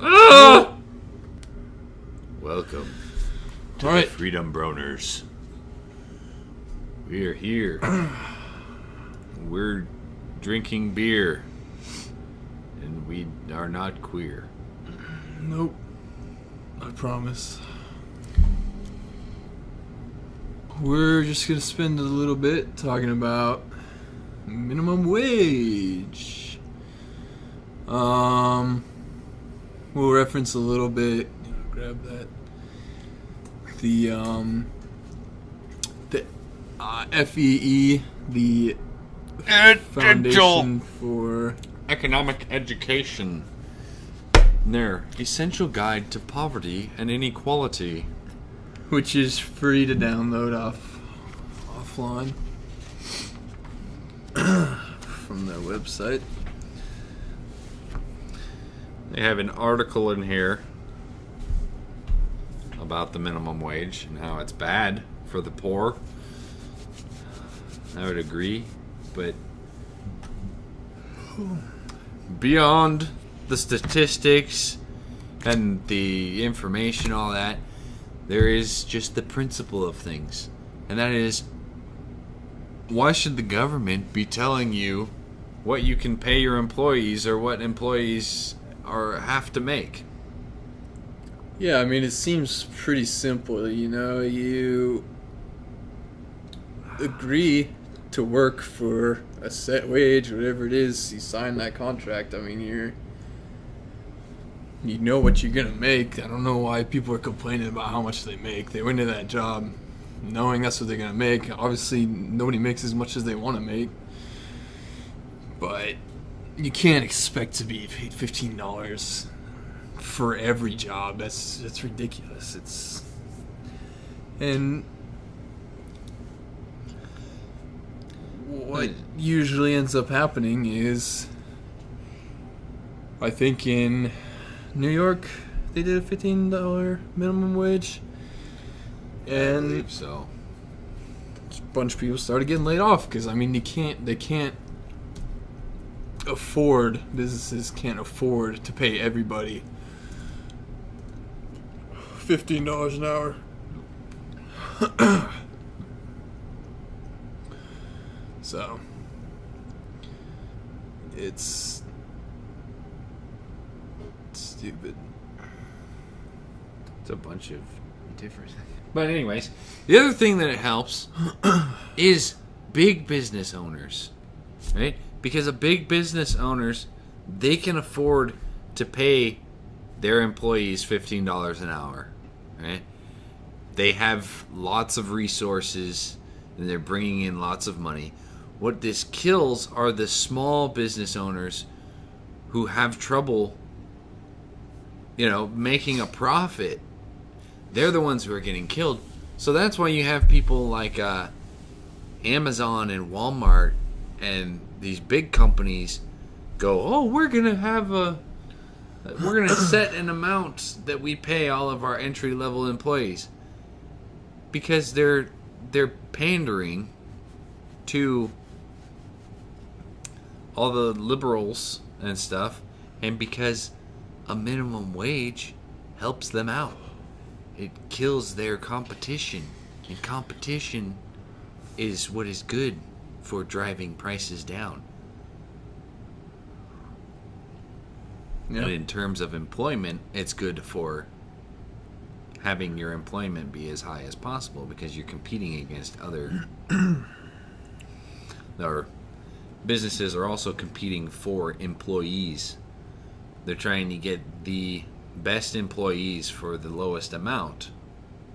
Ah! Welcome to All right. the Freedom Broners. We are here. We're drinking beer. And we are not queer. Nope. I promise. We're just going to spend a little bit talking about minimum wage. We'll reference a little bit. Grab that. The FEE, the Foundation for Economic Education. Their essential guide to poverty and inequality. which is free to download offline from their website. They have an article in here about the minimum wage and how it's bad for the poor. I would agree, but beyond the statistics and the information, all that, there is just the principle of things. And that is, why should the government be telling you what you can pay your employees or what employees have to make? Yeah, I mean, it seems pretty simple. You agree to work for a set wage, whatever it is, you sign that contract. I mean, you know what you're gonna make. I don't know why people are complaining about how much they make. They went into that job knowing that's what they're gonna make. Obviously, nobody makes as much as they want to make, but you can't expect to be paid $15 for every job. That's ridiculous. And what usually ends up happening is, I think in New York they did a $15 minimum wage, and I believe so. a bunch of people started getting laid off because, I mean, businesses can't afford to pay everybody $15 an hour. So it's stupid. It's a bunch of different things. But anyways, the other thing that it helps is big business owners, right? Because a big business owners, they can afford to pay their employees $15 an hour, right? They have lots of resources and they're bringing in lots of money. What this kills are the small business owners who have trouble, making a profit. They're the ones who are getting killed. So that's why you have people like Amazon and Walmart and these big companies go, oh, we're gonna set an amount that we pay all of our entry level employees, because they're pandering to all the liberals and stuff, and because a minimum wage helps them out. It kills their competition, and competition is what is good for driving prices down. Yeah. But in terms of employment, it's good for having your employment be as high as possible, because you're competing against other or businesses are also competing for employees. They're trying to get the best employees for the lowest amount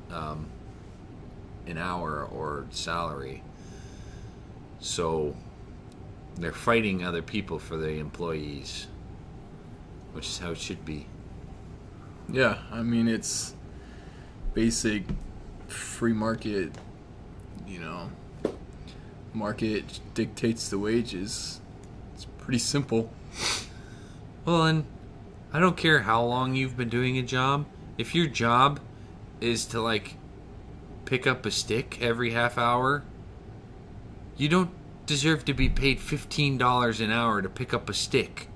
an hour or salary. So they're fighting other people for the employees, which is how it should be. Yeah, I mean, it's basic free market, market dictates the wages. It's pretty simple. Well, and I don't care how long you've been doing a job. If your job is to, pick up a stick every half hour, you don't deserve to be paid $15 an hour to pick up a stick.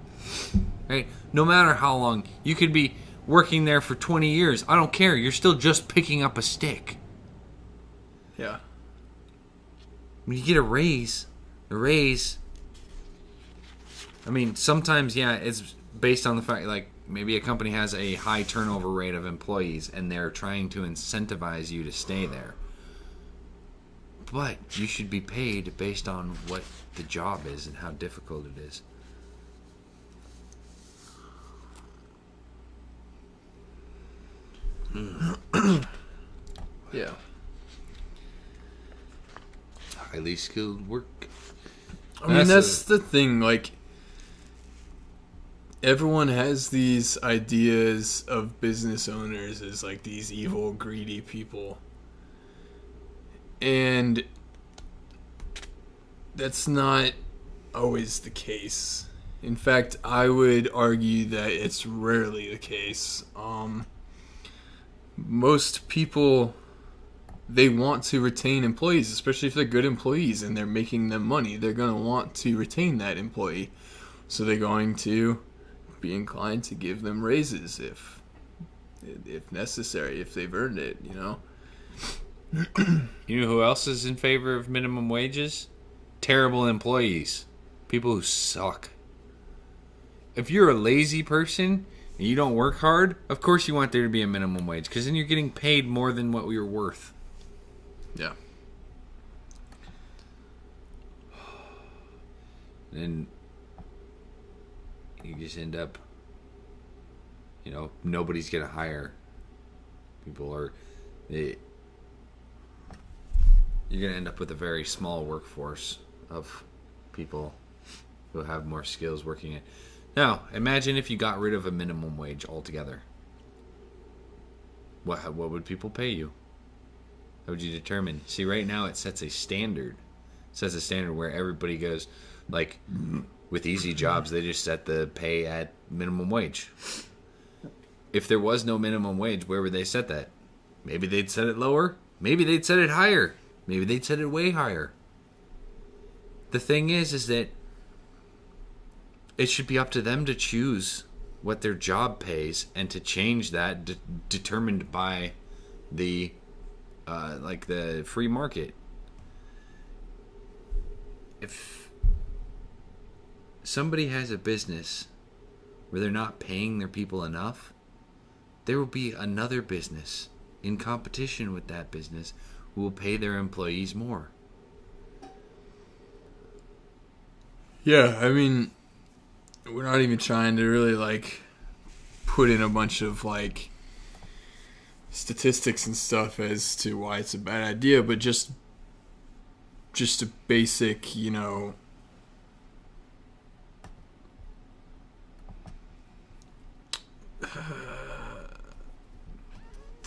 right? No matter how long. You could be working there for 20 years. I don't care. You're still just picking up a stick. Yeah. When you get a raise, I mean, sometimes, yeah, it's based on the fact, like, maybe a company has a high turnover rate of employees and they're trying to incentivize you to stay there. But you should be paid based on what the job is and how difficult it is. Yeah. Highly skilled work. I mean, that's the thing. Like, everyone has these ideas of business owners as like these evil, greedy people. And that's not always the case. In fact, I would argue that it's rarely the case. Most people, they want to retain employees, especially if they're good employees and they're making them money. They're going to want to retain that employee. So they're going to be inclined to give them raises if necessary, if they've earned it, you know? You know who else is in favor of minimum wages? Terrible employees. People who suck. If you're a lazy person and you don't work hard, of course you want there to be a minimum wage, because then you're getting paid more than what you're worth. Yeah. And you just end up, you know, nobody's going to hire. You're going to end up with a very small workforce of people who have more skills working it. Now, imagine if you got rid of a minimum wage altogether. What would people pay you? How would you determine? See, right now it sets a standard. It sets a standard where everybody goes, like, with easy jobs, they just set the pay at minimum wage. If there was no minimum wage, where would they set that? Maybe they'd set it lower. Maybe they'd set it higher. Maybe they'd set it way higher. The thing is that it should be up to them to choose what their job pays and to change that determined by the the free market. If somebody has a business where they're not paying their people enough, there will be another business in competition with that business who will pay their employees more. Yeah, I mean, we're not even trying to really, like, put in a bunch of, like, statistics and stuff as to why it's a bad idea, but just a basic, you know,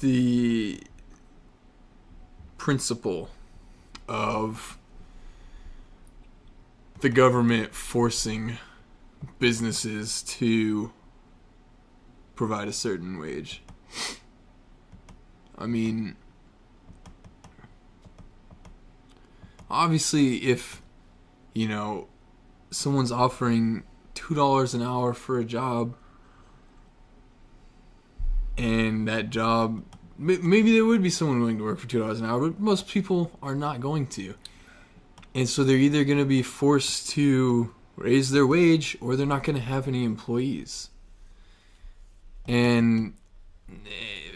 the principle of the government forcing businesses to provide a certain wage. I mean, obviously, if, you know, someone's offering $2 an hour for a job, and that job, maybe there would be someone willing to work for $2 an hour, but most people are not going to. And so they're either going to be forced to raise their wage, or they're not going to have any employees. And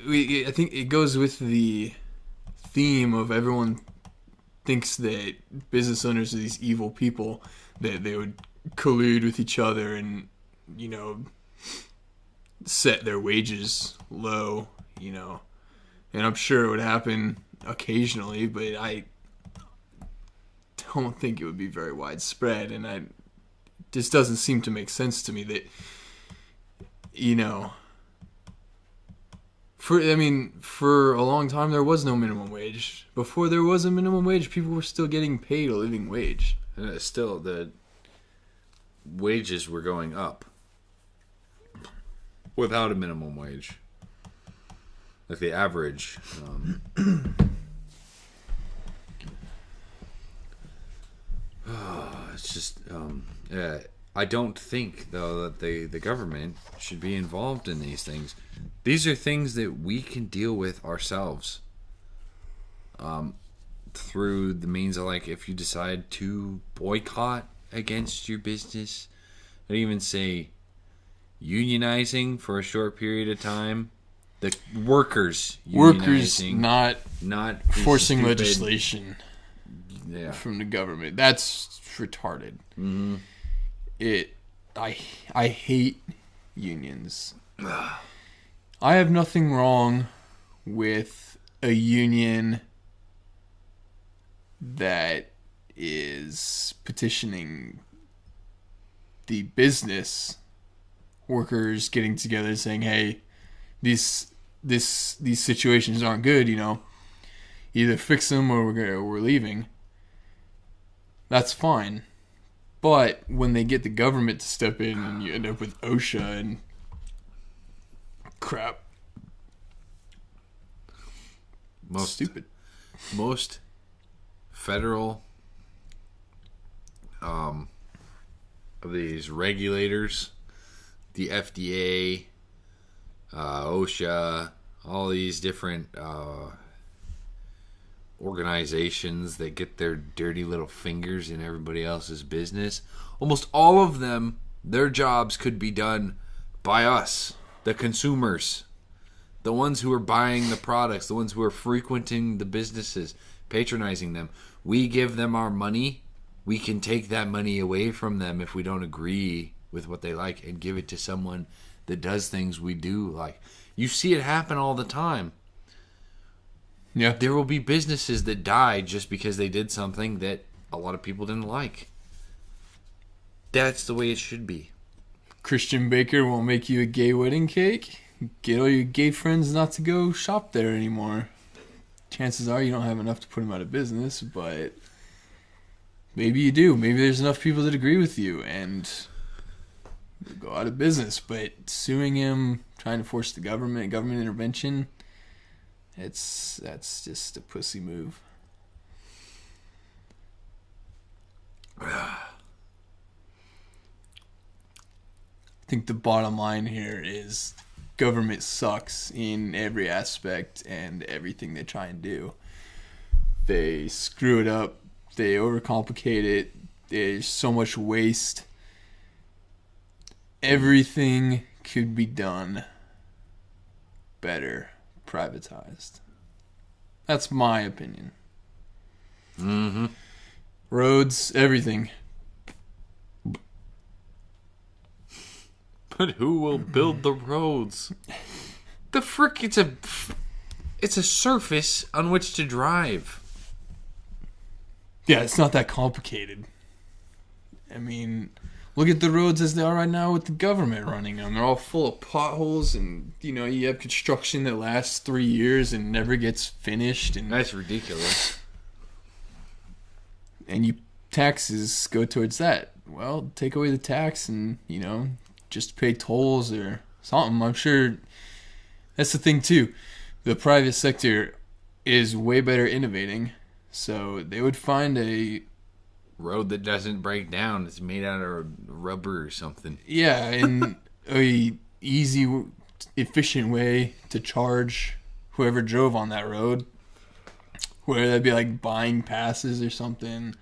I think it goes with the theme of everyone thinks that business owners are these evil people, that they would collude with each other and, you know, set their wages low, you know. And I'm sure it would happen occasionally, but I don't think it would be very widespread. And it just doesn't seem to make sense to me that, you know, for a long time there was no minimum wage. Before there was a minimum wage, people were still getting paid a living wage. And still, the wages were going up without a minimum wage. Like the average. It's just, yeah. I don't think, though, that the government should be involved in these things. These are things that we can deal with ourselves. Through the means of, like, if you decide to boycott against your business, I'd even say unionizing for a short period of time. The workers unionizing, not forcing stupid legislation from the government. That's retarded. Mm-hmm. I hate unions. I have nothing wrong with a union that is petitioning the business workers getting together saying, hey, these situations aren't good, either fix them or we're leaving. That's fine. But when they get the government to step in and you end up with OSHA and crap, stupid. Most federal of these regulators, the FDA, OSHA, all these different organizations that get their dirty little fingers in everybody else's business, almost all of them, their jobs could be done by us, the consumers, the ones who are buying the products, the ones who are frequenting the businesses, patronizing them. We give them our money. We can take that money away from them if we don't agree with what they like and give it to someone that does things we do like. You see it happen all the time. Yeah. There will be businesses that die just because they did something that a lot of people didn't like. That's the way it should be. Christian Baker won't make you a gay wedding cake. Get all your gay friends not to go shop there anymore. Chances are you don't have enough to put them out of business, but maybe you do. Maybe there's enough people that agree with you and go out of business. But suing him, trying to force the government intervention, that's just a pussy move. I think the bottom line here is government sucks in every aspect and everything they try and do. They screw it up. They overcomplicate it. There's so much waste. Everything could be done better privatized. That's my opinion. Mm-hmm. Roads, everything. But who will build the roads? The frick, it's a surface on which to drive. Yeah, it's not that complicated. I mean, look at the roads as they are right now with the government running them. They're all full of potholes and, you have construction that lasts 3 years and never gets finished. And That's ridiculous. And taxes go towards that. Well, take away the tax and, just pay tolls or something. I'm sure that's the thing too. The private sector is way better innovating, so they would find a road that doesn't break down. It's made out of rubber or something. Yeah, and a easy, efficient way to charge whoever drove on that road. Where that'd be like buying passes or something.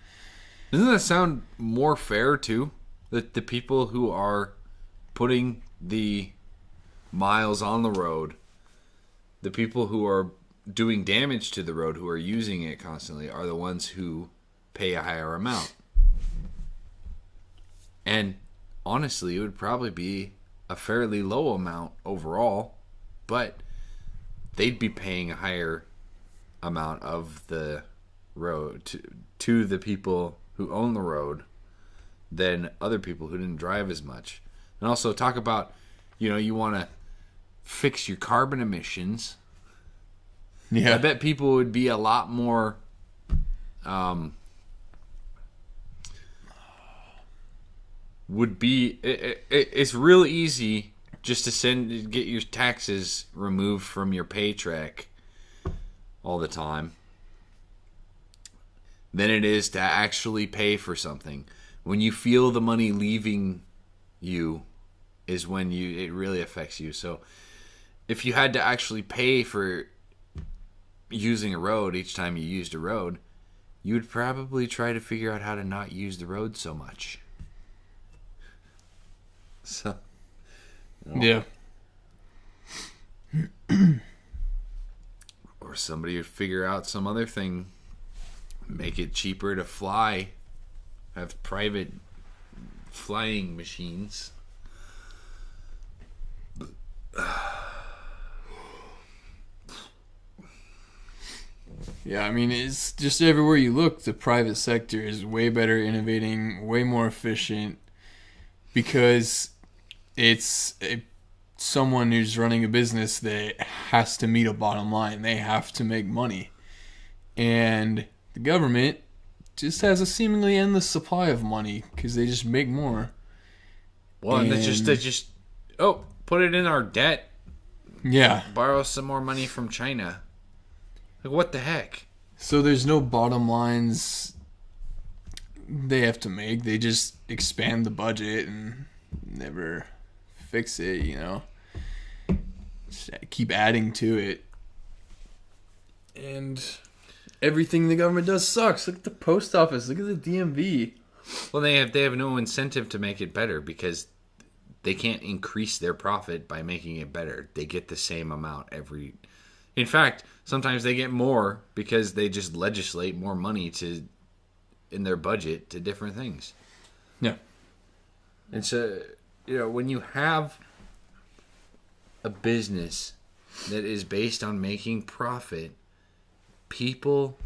Doesn't that sound more fair too? That the people who are putting the miles on the road, the people who are doing damage to the road, who are using it constantly, are the ones who pay a higher amount. And honestly, it would probably be a fairly low amount overall, but they'd be paying a higher amount of the road to the people who own the road than other people who didn't drive as much. And also talk about, you want to fix your carbon emissions. Yeah. I bet people would be a lot more it's real easy just to get your taxes removed from your paycheck all the time than it is to actually pay for something. When you feel the money leaving you is when it really affects you. So if you had to actually pay for using a road each time you used a road, you would probably try to figure out how to not use the road so much. So, Yeah. Or somebody would figure out some other thing, make it cheaper to fly, have private flying machines. Yeah, I mean, it's just everywhere you look, the private sector is way better, innovating, way more efficient, because it's someone who's running a business that has to meet a bottom line. They have to make money. And the government just has a seemingly endless supply of money because they just make more. Well, and they just put it in our debt. Yeah. Borrow some more money from China. Like, what the heck? So there's no bottom lines they have to make. They just expand the budget and never fix it, you know. Just keep adding to it. And everything the government does sucks. Look at the post office. Look at the DMV. Well, they have no incentive to make it better because they can't increase their profit by making it better. They get the same amount every. In fact, sometimes they get more because they just legislate more money in their budget to different things. Yeah. And so, when you have a business that is based on making profit, people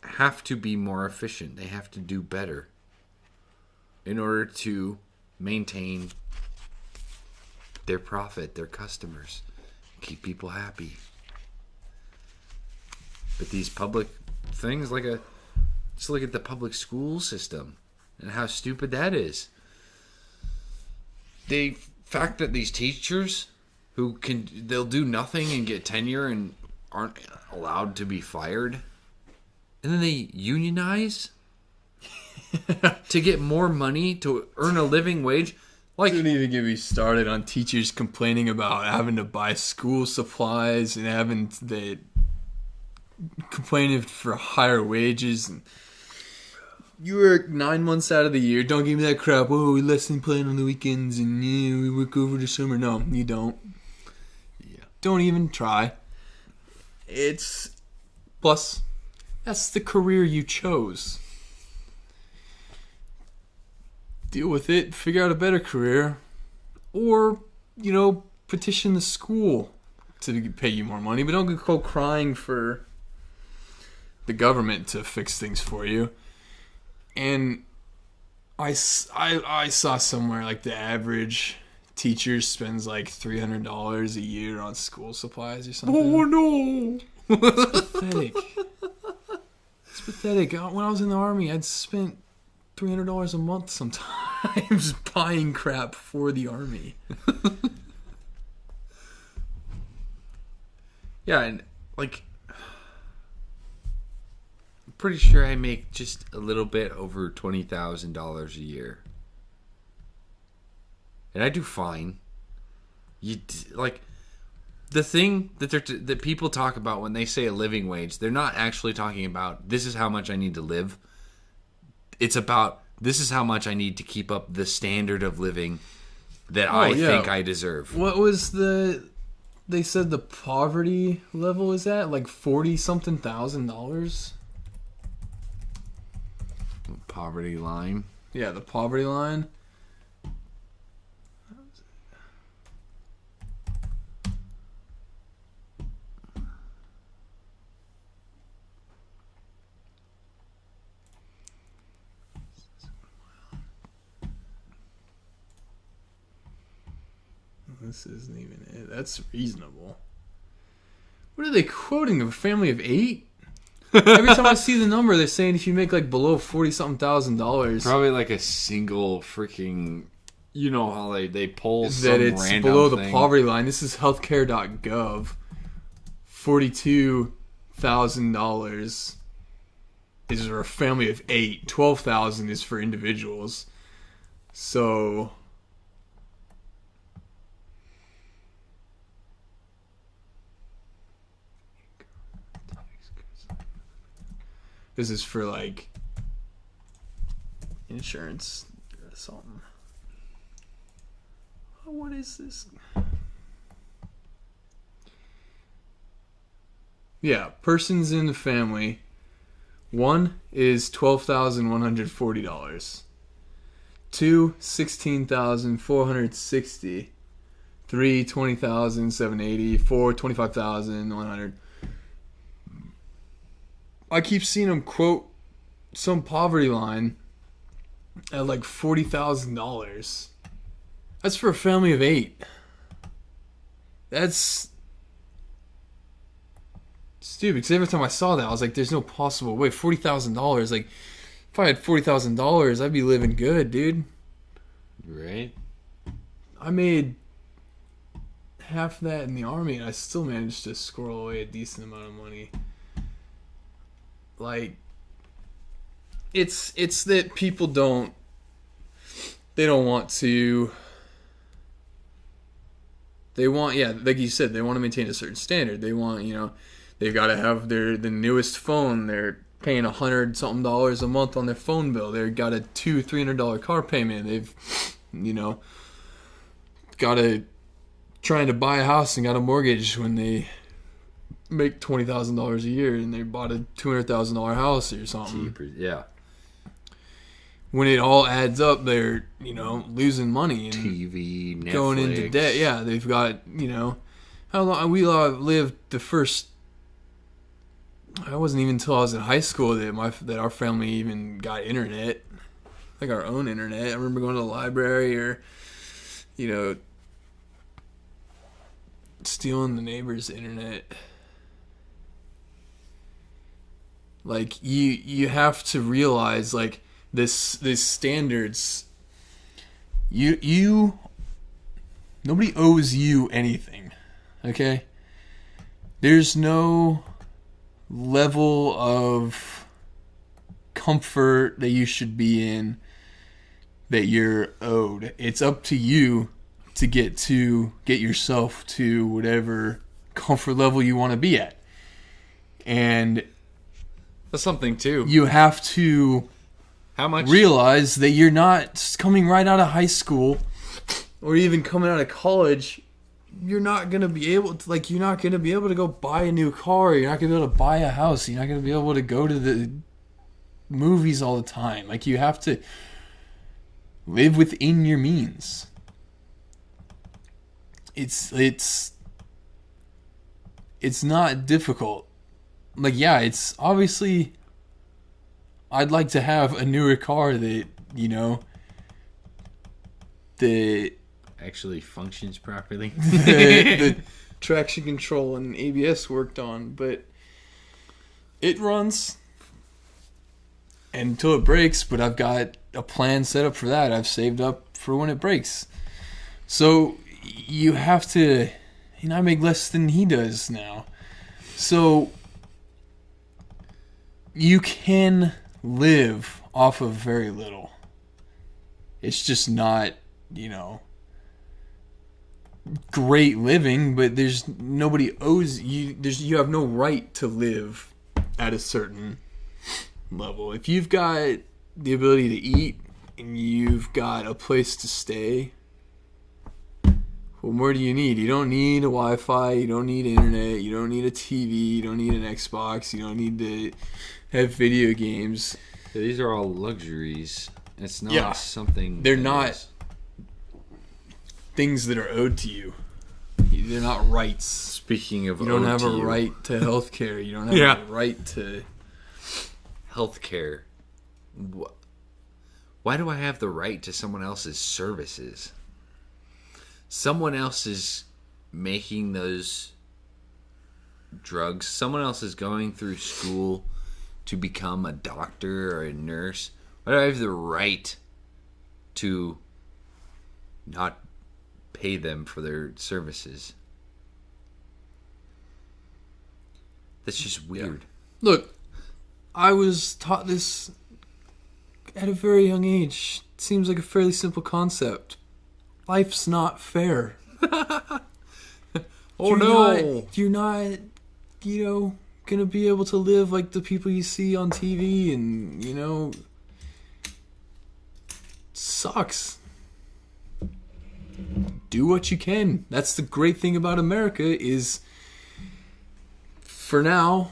have to be more efficient. They have to do better in order to maintain their profit, their customers, keep people happy. But these public things, just look at the public school system and how stupid that is. The fact that these teachers they'll do nothing and get tenure and aren't allowed to be fired, and then they unionize to get more money to earn a living wage. Like, Don't even get me started on teachers complaining about having to buy school supplies and complaining for higher wages. And you work 9 months out of the year. Don't give me that crap. Oh, we lesson plan on the weekends and we work over the summer. No, you don't. yeah, Don't even try. Plus, that's the career you chose. Deal with it, figure out a better career, or, petition the school to pay you more money, but don't go crying for the government to fix things for you. And I saw somewhere like the average teacher spends like $300 a year on school supplies or something. oh no, It's pathetic. It's pathetic. When I was in the Army, I'd spent $300 a month sometimes buying crap for the Army. yeah, and I'm pretty sure I make just a little bit over $20,000 a year, and I do fine. The thing that people talk about when they say a living wage, they're not actually talking about this is how much I need to live. It's about this is how much I need to keep up the standard of living that I think I deserve. What was they said the poverty level is at? Like $40-something thousand. Poverty line. Yeah, the poverty line. This isn't even it. That's reasonable. What are they quoting? A family of 8? Every time I see the number, they're saying if you make below $40-something thousand, Probably like a single freaking, how they pull some that it's random below thing. the poverty line. This is healthcare.gov. $42,000 is for a family of 8. $12,000 is for individuals. So this is for like insurance or something. Oh, what is this? Yeah, persons in the family. One is $12,140. Two, $16,460. Three, $20,780. Four, $25,100. I keep seeing them quote some poverty line at like $40,000. That's for a family of 8. That's stupid. Because every time I saw that, I was like, "There's no possible way." $40,000. Like, if I had $40,000, I'd be living good, dude. Right. I made half that in the Army, and I still managed to squirrel away a decent amount of money. Like, it's that people don't want to. They want, yeah, like you said, they want to maintain a certain standard. They want, they've got to have the newest phone. They're paying $100-something a month on their phone bill. They've got a $200-300 car payment. They've, got to trying to buy a house and got a mortgage when they make $20,000 a year and they bought a $200,000 house or something. Cheaper, yeah. When it all adds up, they're, losing money and TV, Netflix. Going into debt. Yeah, they've got, how long we lived the first. It wasn't even until I was in high school that our family even got internet, like our own internet. I remember going to the library or, stealing the neighbor's internet. Like you have to realize like this standards. You nobody owes you anything, okay? There's no level of comfort that you should be in that you're owed. It's up to you to get yourself to whatever comfort level you want to be at. And that's something too. You have to realize that you're not coming right out of high school or even coming out of college. You're not going to be able to go buy a new car. You're not going to be able to buy a house. You're not going to be able to go to the movies all the time. Like, you have to live within your means. It's not difficult. Like, yeah, it's obviously I'd like to have a newer car that, that actually functions properly. the traction control and ABS worked on, but it runs until it breaks. But I've got a plan set up for that. I've saved up for when it breaks. So you have to, I make less than he does now. So you can live off of very little. It's just not, great living, but there's nobody owes you. You have no right to live at a certain level. If you've got the ability to eat and you've got a place to stay, what more do you need? You don't need a Wi-Fi. You don't need internet. You don't need a TV. You don't need an Xbox. You don't need to have video games. Yeah, these are all luxuries. It's not something. They're not things that are owed to you. They're not rights. Speaking of, you don't have a right to health care. You don't have a right to health care. Why do I have the right to someone else's services? Someone else is making those drugs. Someone else is going through school to become a doctor or a nurse. Why do I have the right to not pay them for their services? That's just weird. Yeah. Look, I was taught this at a very young age. It seems like a fairly simple concept. Life's not fair. Oh no! You're not, gonna be able to live like the people you see on TV, and sucks. Do what you can. That's the great thing about America is, for now,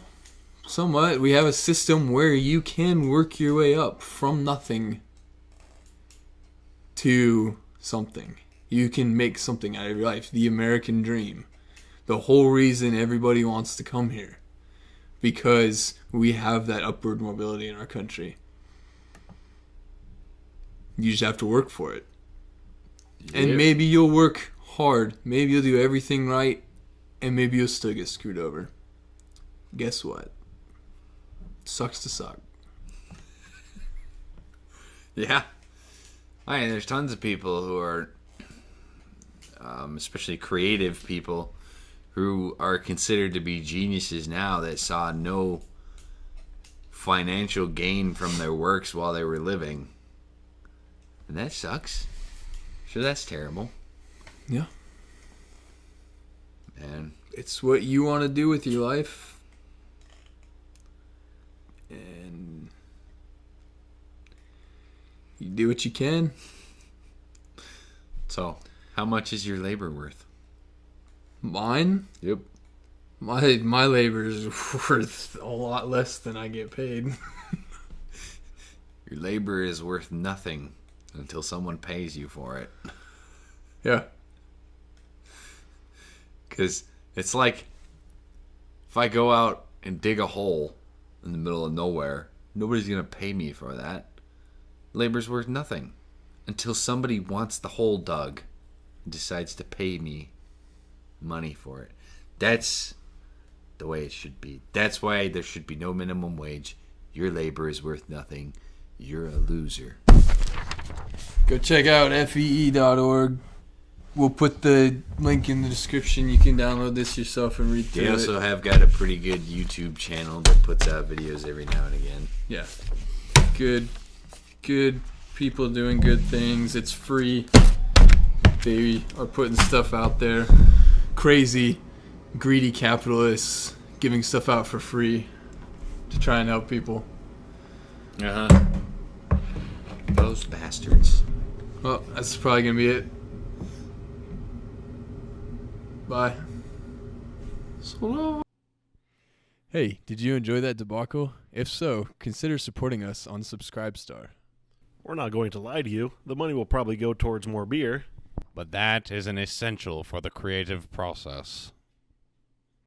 somewhat, we have a system where you can work your way up from nothing to something. You can make something out of your life. The American dream. The whole reason everybody wants to come here. Because we have that upward mobility in our country. You just have to work for it. Yep. And maybe you'll work hard. Maybe you'll do everything right. And maybe you'll still get screwed over. Guess what? Sucks to suck. Yeah. I mean, there's tons of people who are, especially creative people, who are considered to be geniuses now that saw no financial gain from their works while they were living. And that sucks. Sure, that's terrible. Yeah. And it's what you want to do with your life. And you do what you can. So, how much is your labor worth? Mine? Yep. My labor is worth a lot less than I get paid. Your labor is worth nothing until someone pays you for it. Yeah. Because it's like, if I go out and dig a hole in the middle of nowhere, nobody's going to pay me for that. Labor's worth nothing until somebody wants the hole dug and decides to pay me money for it. That's the way it should be. That's why there should be no minimum wage. Your labor is worth nothing. You're a loser. Go check out fee.org. We'll put the link in the description. You can download this yourself and read through it. They also have got a pretty good YouTube channel that puts out videos every now and again. Yeah. Good people doing good things. It's free. They are putting stuff out there. Crazy, greedy capitalists giving stuff out for free to try and help people. Uh-huh. Those bastards. Well, that's probably going to be it. Bye. So long. Hey, did you enjoy that debacle? If so, consider supporting us on Subscribestar. We're not going to lie to you. The money will probably go towards more beer. But that is an essential for the creative process.